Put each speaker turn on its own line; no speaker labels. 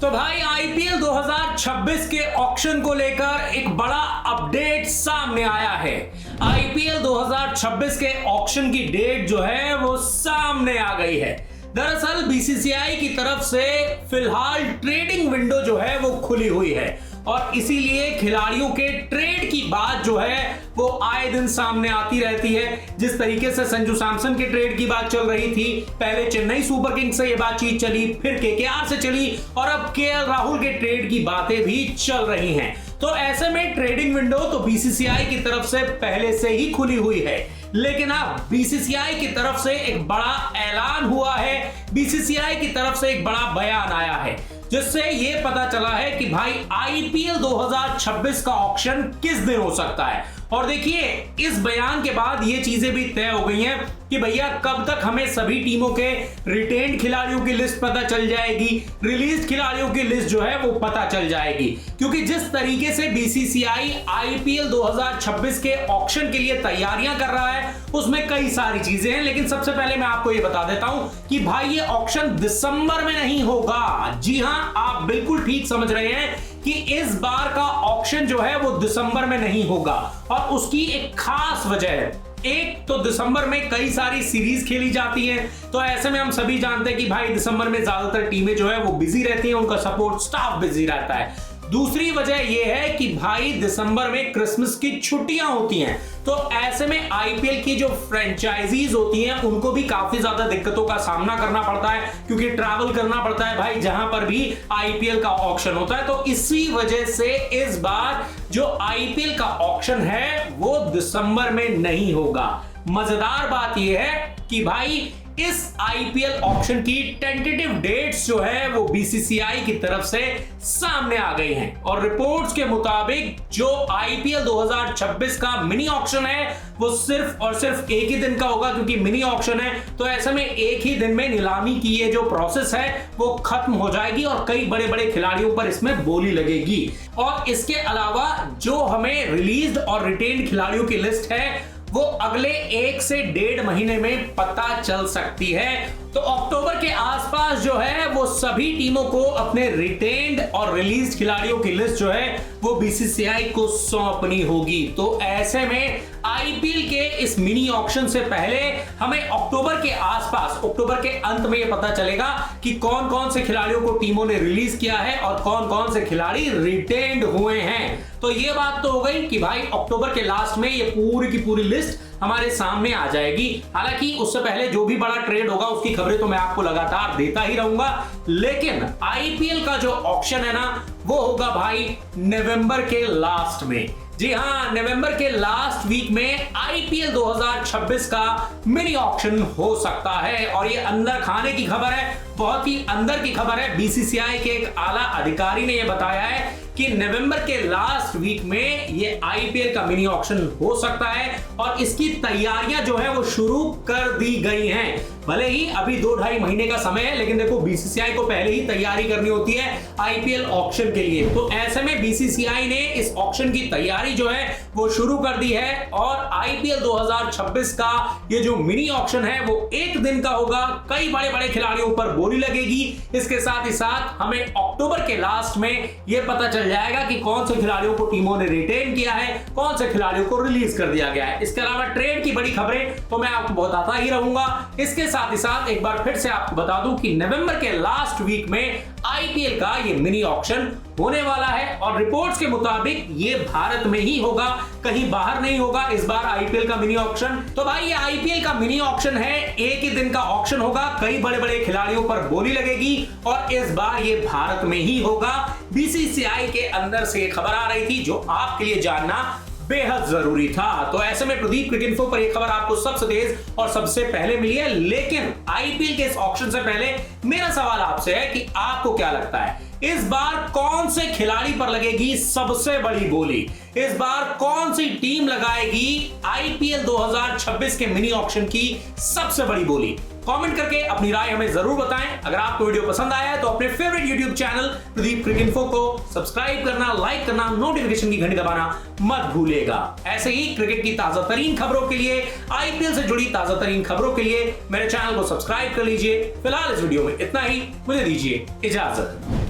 तो भाई आईपीएल 2026 के ऑक्शन को लेकर एक बड़ा अपडेट सामने आया है। आईपीएल 2026 के ऑक्शन की डेट जो है वो सामने आ गई है। दरअसल बीसीसीआई की तरफ से फिलहाल ट्रेडिंग विंडो जो है वो खुली हुई है और इसीलिए खिलाड़ियों के ट्रेड की बात जो है वो आए दिन सामने आती रहती है। जिस तरीके से संजू सैमसन के ट्रेड की बात चल रही थी, पहले चेन्नई सुपर किंग्स से ये बातचीत चली, फिर केकेआर से चली और अब केएल राहुल के ट्रेड की बातें भी चल रही हैं। तो ऐसे में ट्रेडिंग विंडो तो बीसीसीआई की तरफ से पहले से ही खुली हुई है, लेकिन अब बीसीसीआई की तरफ से एक बड़ा ऐलान हुआ है, बीसीसीआई की तरफ से एक बड़ा बयान आया है जिससे यह पता चला है कि भाई आईपीएल 2026 का ऑक्शन किस दिन हो सकता है। और देखिए इस बयान के बाद ये चीजें भी तय हो गई हैं कि भैया कब तक हमें सभी टीमों के रिटेन्ड खिलाड़ियों की लिस्ट पता चल जाएगी, रिलीज खिलाड़ियों की लिस्ट जो है वो पता चल जाएगी। क्योंकि जिस तरीके से बीसीसीआई आईपीएल 2026 के ऑक्शन के लिए तैयारियां कर रहा है उसमें कई सारी चीजें हैं, लेकिन सबसे पहले मैं आपको ये बता देता हूं कि भाई ये ऑक्शन दिसंबर में नहीं होगा। जी हां, आप बिल्कुल ठीक समझ रहे हैं कि इस बार का ऑक्शन जो है वो दिसंबर में नहीं होगा और उसकी एक खास वजह है। एक तो दिसंबर में कई सारी सीरीज खेली जाती है, तो ऐसे में हम सभी जानते हैं कि भाई दिसंबर में ज्यादातर टीमें जो है वो बिजी रहती हैं, उनका सपोर्ट स्टाफ बिजी रहता है। दूसरी वजह यह है कि भाई दिसंबर में क्रिसमस की छुट्टियां होती हैं, तो ऐसे में आईपीएल की जो फ्रेंचाइजीज होती हैं उनको भी काफी ज्यादा दिक्कतों का सामना करना पड़ता है, क्योंकि ट्रैवल करना पड़ता है भाई जहां पर भी आईपीएल का ऑक्शन होता है। तो इसी वजह से इस बार जो आईपीएल का ऑक्शन है वो दिसंबर में नहीं होगा। मजेदार बात यह है कि भाई इस आईपीएल ऑक्शन की टेंटेटिव डेट्स जो है वो बीसीसीआई की तरफ से सामने आ गई हैं और रिपोर्ट्स के मुताबिक जो आईपीएल 2026 का मिनी ऑक्शन है वो सिर्फ और सिर्फ एक ही दिन का होगा, क्योंकि मिनी ऑक्शन है तो ऐसे में एक ही दिन में नीलामी की ये जो प्रोसेस है वो खत्म हो जाएगी और कई बड़े बड़े खिलाड़ियों पर इसमें बोली लगेगी। और इसके अलावा जो हमें रिलीज्ड और रिटेन्ड खिलाड़ियों की लिस्ट है वो अगले 1 से 1.5 महीने में पता चल सकती है। तो अक्टूबर के आसपास जो है वो सभी टीमों को अपने रिटेन्ड और रिलीज खिलाड़ियों की लिस्ट जो है वो बीसीसीआई को सौंपनी होगी। तो ऐसे में आईपीएल के इस मिनी ऑक्शन से पहले हमें अक्टूबर के आसपास, अक्टूबर के अंत में ये पता चलेगा कि कौन कौन से खिलाड़ियों को टीमों ने रिलीज किया है और कौन कौन से खिलाड़ी रिटेन्ड हुए हैं। तो ये बात तो हो गई कि भाई अक्टूबर के लास्ट में ये पूरी की पूरी लिस्ट हमारे सामने आ जाएगी। हालांकि उससे पहले जो भी बड़ा ट्रेड होगा उसकी खबरें तो मैं आपको लगातार देता ही रहूंगा, लेकिन आईपीएल का जो ऑक्शन है ना वो होगा भाई नवंबर के लास्ट में। जी हां, नवंबर के लास्ट वीक में आईपीएल 2026 का मिनी ऑक्शन हो सकता है और ये अंदर खाने की खबर है, बहुत ही अंदर की खबर है। बीसीसीआई के एक आला अधिकारी ने यह बताया है कि नवंबर के लास्ट वीक में ये आईपीएल का मिनी ऑक्शन हो सकता है और इसकी तैयारियां जो है वो शुरू कर दी गई हैं। भले ही अभी 2-2.5 महीने का समय है, लेकिन देखो बीसीसीआई को पहले ही तैयारी करनी होती है आईपीएल ऑक्शन के लिए। तो ऐसे में बीसीसीआई ने इस ऑक्शन की तैयारी जो है वो शुरू कर दी है और आईपीएल 2026 का ये जो मिनी ऑक्शन है वो 1 दिन का होगा। कई बड़े बड़े खिलाड़ियों पर बोली लगेगी। इसके साथ ही साथ हमें अक्टूबर के लास्ट में ये पता चल जाएगा कि कौन से खिलाड़ियों को टीमों ने रिटेन किया है, कौन से खिलाड़ियों को रिलीज कर दिया गया है। इसके अलावा ट्रेड की बड़ी खबरें तो मैं आपको बताता ही रहूंगा। इसके साथ ही साथ एक बार फिर से आपको बता दूं कि नवंबर के लास्ट वीक में आईपीएल का ये मिनी ऑक्शन होने वाला है और रिपोर्ट्स के मुताबिक ये भारत में ही होगा, कहीं बाहर नहीं होगा इस बार आईपीएल का मिनी ऑक्शन। तो भाई ये आईपीएल का मिनी ऑक्शन है, एक ही दिन का ऑक्शन होगा, कई बड़े बड़े खिलाड़ियों पर बोली लगेगी और इस बार ये भारत में ही होगा। बीसीसीआई के अंदर से खबर आ रही थी जो आपके लिए जानना बेहद जरूरी था। तो ऐसे में प्रदीप क्रिकेट इन्फो पर यह खबर आपको सबसे तेज और सबसे पहले मिली है, लेकिन आईपीएल के इस ऑक्शन से पहले मेरा सवाल आपसे है कि आपको क्या लगता है इस बार कौन से खिलाड़ी पर लगेगी सबसे बड़ी बोली? इस बार कौन सी टीम लगाएगी आईपीएल 2026 के मिनी ऑक्शन की सबसे बड़ी बोली? कमेंट करके अपनी राय हमें जरूर बताएं। अगर आपको वीडियो पसंद आया है तो अपने favourite YouTube channel Pradeep cricket info को सब्सक्राइब करना, लाइक करना, नोटिफिकेशन की घंटी दबाना मत भूलिएगा। ऐसे ही क्रिकेट की ताजा तरीन खबरों के लिए, आईपीएल से जुड़ी ताजा तरीन खबरों के लिए मेरे चैनल को सब्सक्राइब कर लीजिए। फिलहाल इस वीडियो में इतना ही, मुझे दीजिए इजाजत।